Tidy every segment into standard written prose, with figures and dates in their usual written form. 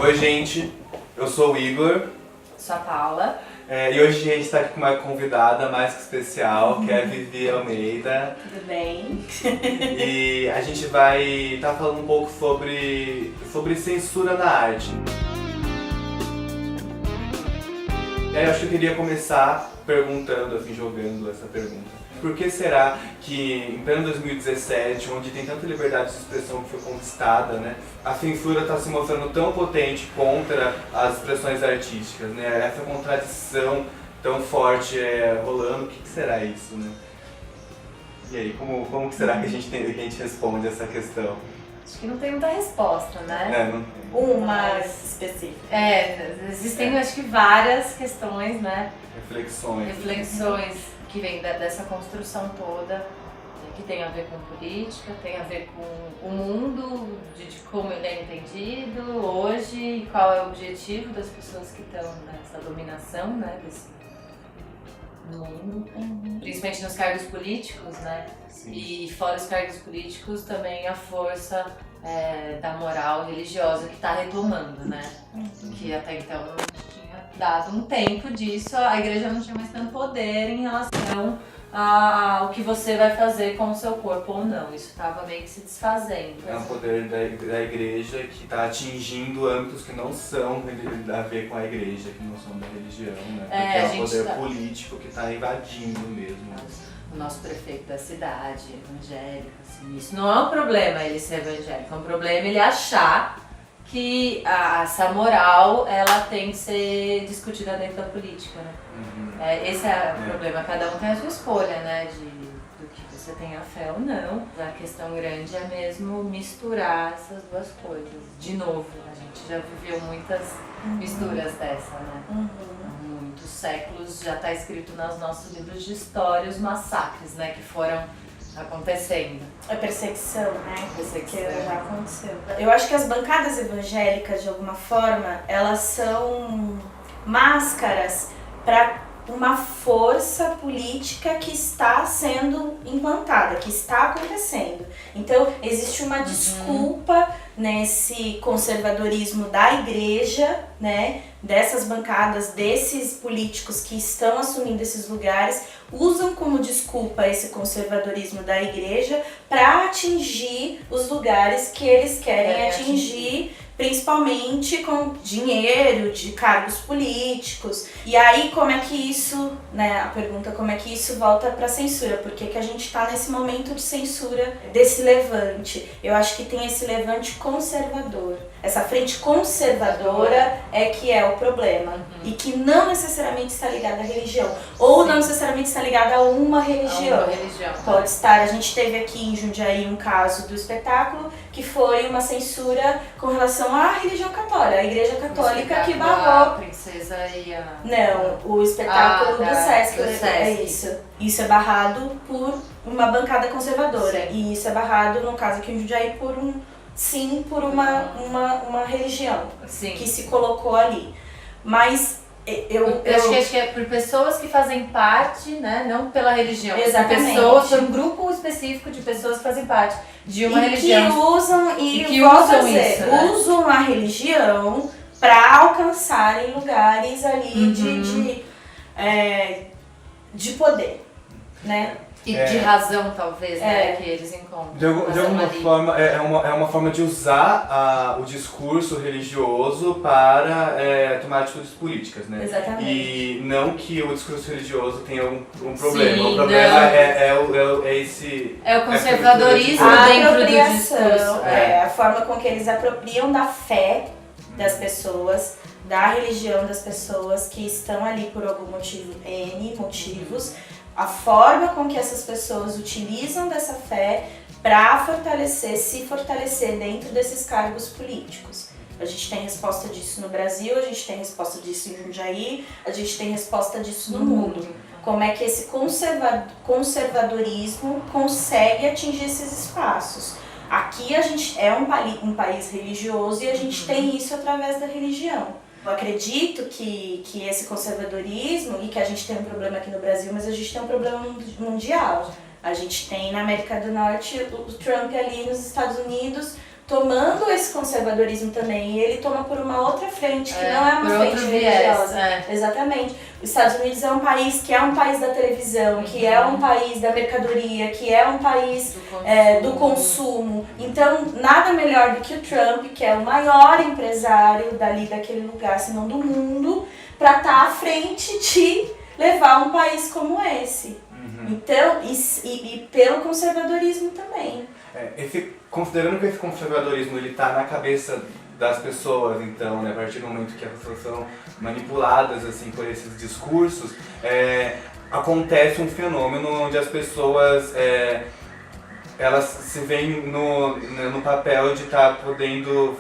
Oi, gente, eu sou o Igor. Sou a Paula. E hoje a gente está aqui com uma convidada mais que especial, que é a Vivi Almeida. Tudo bem? E a gente vai estar falando um pouco sobre censura na arte. E aí eu acho que eu queria começar perguntando, assim, jogando essa pergunta. Por que será que em pleno 2017, onde tem tanta liberdade de expressão que foi conquistada, né, a censura está se mostrando tão potente contra as expressões artísticas, né? Essa contradição tão forte rolando, o que será isso, né? E aí, como que será que a gente responde essa questão? Acho que não tem muita resposta, né? Não tem. Uma específica. Existem acho que várias questões, né? Reflexões. Que vem dessa construção toda, né, que tem a ver com política, tem a ver com o mundo, de como ele é entendido hoje, e qual é o objetivo das pessoas que estão nessa dominação, né, desse mundo, principalmente nos cargos políticos, né? Sim. E fora os cargos políticos também a força da moral religiosa que está retomando, né? Que até então tinha dado um tempo disso, a igreja não tinha mais tanto poder em relação ao que você vai fazer com o seu corpo ou não. Isso estava meio que se desfazendo. É um poder da igreja que está atingindo âmbitos que não são a ver com a igreja, que não são da religião, né? Porque é um poder político que está invadindo mesmo. O nosso prefeito da cidade, evangélico, assim, isso não é um problema ele ser evangélico, é um problema ele achar que essa moral ela tem que ser discutida dentro da política, né? Esse é o problema, cada um tem a sua escolha, né, do que você tem a fé ou não. A questão grande é mesmo misturar essas duas coisas. De novo, a gente já viveu muitas misturas dessa, né? Há muitos séculos já está escrito nos nossos livros de história os massacres, né, que foram acontecendo. A perseguição, né? Perseguição. Que já aconteceu. Eu acho que as bancadas evangélicas, de alguma forma, elas são máscaras para uma força política que está sendo implantada, que está acontecendo. Então, existe uma desculpa nesse conservadorismo da igreja, né? Dessas bancadas, desses políticos que estão assumindo esses lugares, usam como desculpa esse conservadorismo da igreja para atingir os lugares que eles querem atingir, principalmente com dinheiro, de cargos políticos. E aí, como é que isso, né, a pergunta, como é que isso volta para a censura? Por que a gente está nesse momento de censura desse levante? Eu acho que tem esse levante conservador. Essa frente conservadora é que é o problema. E que não necessariamente está ligada à religião. Ou não necessariamente está ligada a uma religião. Pode estar. A gente teve aqui em Jundiaí um caso do espetáculo que foi uma censura com relação à religião católica, a igreja católica que barrou. A princesa e a... Não, o espetáculo do Sesc. É isso. Isso é barrado por uma bancada conservadora. Sim. E isso é barrado, no caso aqui em Jundiaí, por uma religião. Sim. Que se colocou ali. Mas eu acho que é por pessoas que fazem parte, né, não pela religião. Exatamente. Por um grupo específico de pessoas que fazem parte de uma religião. Que usam que usam isso, né? Usam a religião para alcançarem lugares ali de poder, né? E de razão, talvez, né, que eles encontram. De alguma forma, é uma forma de usar o discurso religioso para tomar atitudes políticas, né? Exatamente. E não que o discurso religioso tenha um problema. Sim, o problema é esse... É o conservadorismo dentro do discurso. A forma com que eles apropriam da fé das pessoas, da religião das pessoas que estão ali por algum motivo, N motivos, a forma com que essas pessoas utilizam dessa fé para se fortalecer dentro desses cargos políticos. A gente tem resposta disso no Brasil, a gente tem resposta disso em Jundiaí, a gente tem resposta disso no mundo. Como é que esse conservadorismo consegue atingir esses espaços? Aqui a gente é um país religioso e a gente tem isso através da religião. Eu acredito que esse conservadorismo, e que a gente tem um problema aqui no Brasil, mas a gente tem um problema mundial. A gente tem na América do Norte o Trump ali nos Estados Unidos tomando esse conservadorismo também, e ele toma por uma outra frente, que não é uma frente religiosa. Exatamente. Os Estados Unidos é um país que é um país da televisão, que é um país da mercadoria, que é um país do consumo. Então, nada melhor do que o Trump, que é o maior empresário dali daquele lugar, se não do mundo, para estar à frente de levar um país como esse. Então, e pelo conservadorismo também. Considerando que esse conservadorismo ele tá na cabeça das pessoas, então, né, a partir do momento que as pessoas são manipuladas assim por esses discursos, acontece um fenômeno onde as pessoas elas se veem no papel de estar podendo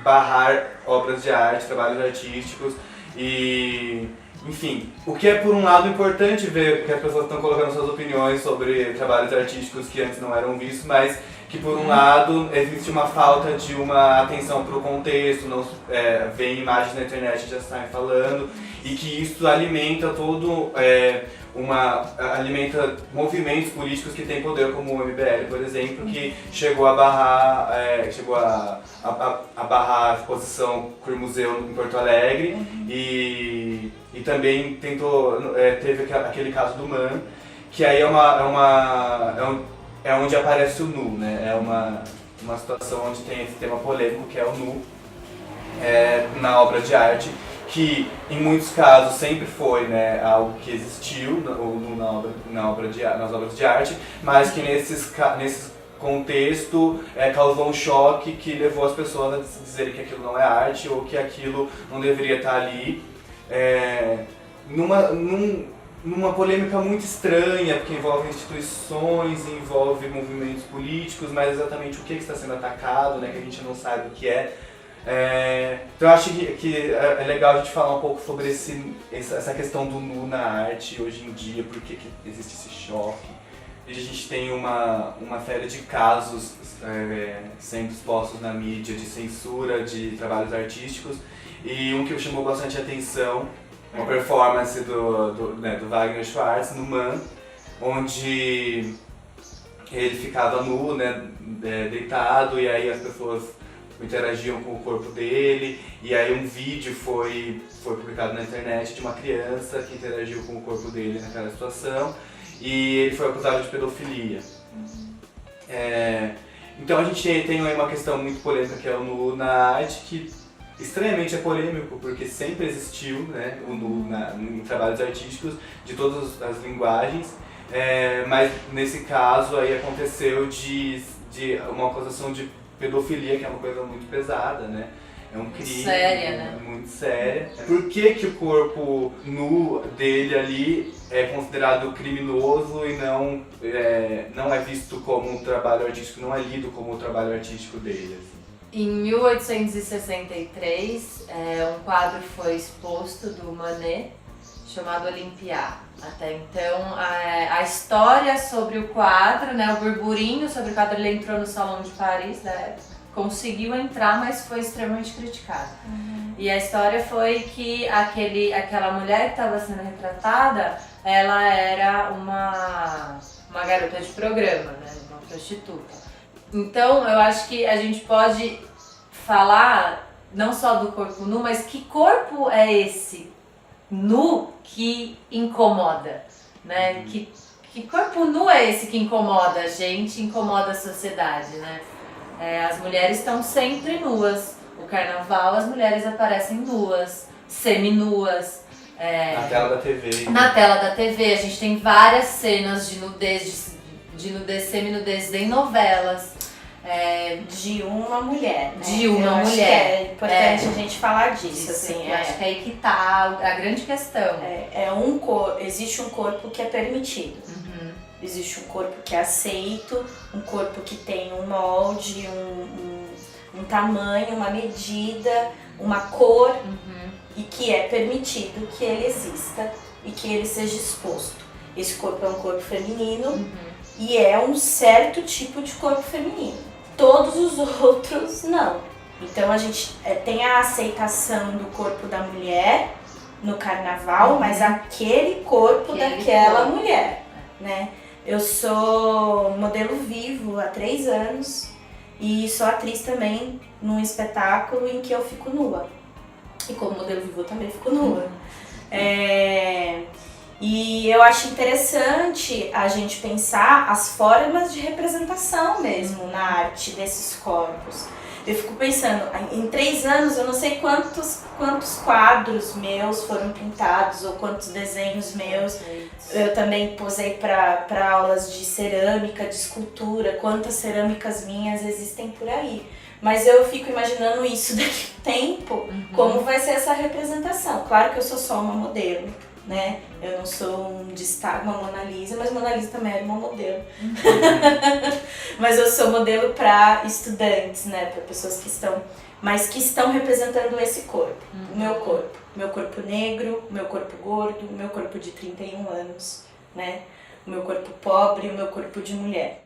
barrar obras de arte, trabalhos artísticos e enfim, o que é por um lado importante ver que as pessoas estão colocando suas opiniões sobre trabalhos artísticos que antes não eram vistos, mas que por um lado existe uma falta de uma atenção para o contexto, não vem imagens na internet e já saem falando, e que isso alimenta alimenta movimentos políticos que têm poder, como o MBL, por exemplo, que chegou a barrar a exposição Queer Museu em Porto Alegre e também teve aquele caso do MAN, que aí é onde aparece o nu, né? É uma situação onde tem esse tema polêmico que é o nu na obra de arte, que em muitos casos sempre foi, né, algo que existiu nas obras de arte, mas que nesse contexto causou um choque que levou as pessoas a dizerem que aquilo não é arte ou que aquilo não deveria estar ali. Numa polêmica muito estranha, porque envolve instituições, envolve movimentos políticos, mas exatamente o que está sendo atacado, né, que a gente não sabe o que é. Então eu acho que é legal a gente falar um pouco sobre essa questão do nu na arte hoje em dia, por que existe esse choque. A gente tem uma série de casos sendo expostos na mídia de censura de trabalhos artísticos, e um que chamou bastante atenção, uma performance do Wagner Schwartz no MAN, onde ele ficava nu, né, deitado, e aí as pessoas interagiam com o corpo dele, e aí um vídeo foi publicado na internet de uma criança que interagiu com o corpo dele naquela situação, e ele foi acusado de pedofilia. Então a gente tem aí uma questão muito polêmica que é o nu na arte, que estranhamente é polêmico, porque sempre existiu, né, o nu em trabalhos artísticos de todas as linguagens, mas nesse caso aí aconteceu de uma acusação de pedofilia, que é uma coisa muito pesada, né? É um crime séria, né? Muito séria. Por que o corpo nu dele ali é considerado criminoso e não é visto como um trabalho artístico, não é lido como um trabalho artístico dele? Assim? Em 1863, um quadro foi exposto do Manet, chamado Olympia. Até então, a história sobre o quadro, né, o burburinho sobre o quadro, ele entrou no Salão de Paris da época. Conseguiu entrar, mas foi extremamente criticado. E a história foi que aquela mulher que estava sendo retratada, ela era uma garota de programa, né, uma prostituta. Então, eu acho que a gente pode falar não só do corpo nu, mas que corpo é esse nu que incomoda, né? Que corpo nu é esse que incomoda a gente, incomoda a sociedade, né? As mulheres estão sempre nuas. O carnaval, as mulheres aparecem nuas, seminuas. Na tela da TV. Na tela da TV, a gente tem várias cenas de nudez, seminudez em novelas. De uma mulher, né? De uma eu mulher. Acho que é importante a gente falar disso, assim. Eu acho que é aí que tá a grande questão. Existe um corpo que é permitido. Existe um corpo que é aceito, um corpo que tem um molde, um tamanho, uma medida, uma cor, e que é permitido que ele exista e que ele seja exposto. Esse corpo é um corpo feminino e é um certo tipo de corpo feminino. Todos os outros não. Então a gente tem a aceitação do corpo da mulher no carnaval, mas aquele corpo daquela mulher, né? Eu sou modelo vivo há 3 anos e sou atriz também num espetáculo em que eu fico nua. E como modelo vivo eu também fico nua. E eu acho interessante a gente pensar as formas de representação mesmo na arte desses corpos. Eu fico pensando, em 3 anos eu não sei quantos quadros meus foram pintados ou quantos desenhos meus. Eu também posei para aulas de cerâmica, de escultura, quantas cerâmicas minhas existem por aí. Mas eu fico imaginando isso daqui a tempo, como vai ser essa representação. Claro que eu sou só uma modelo, né? Eu não sou um destaque, uma Mona Lisa, mas Mona Lisa também era uma modelo. Mas eu sou modelo para estudantes, né? Para pessoas que estão representando esse corpo, o meu corpo. Meu corpo negro, meu corpo gordo, meu corpo de 31 anos, né? O meu corpo pobre, o meu corpo de mulher.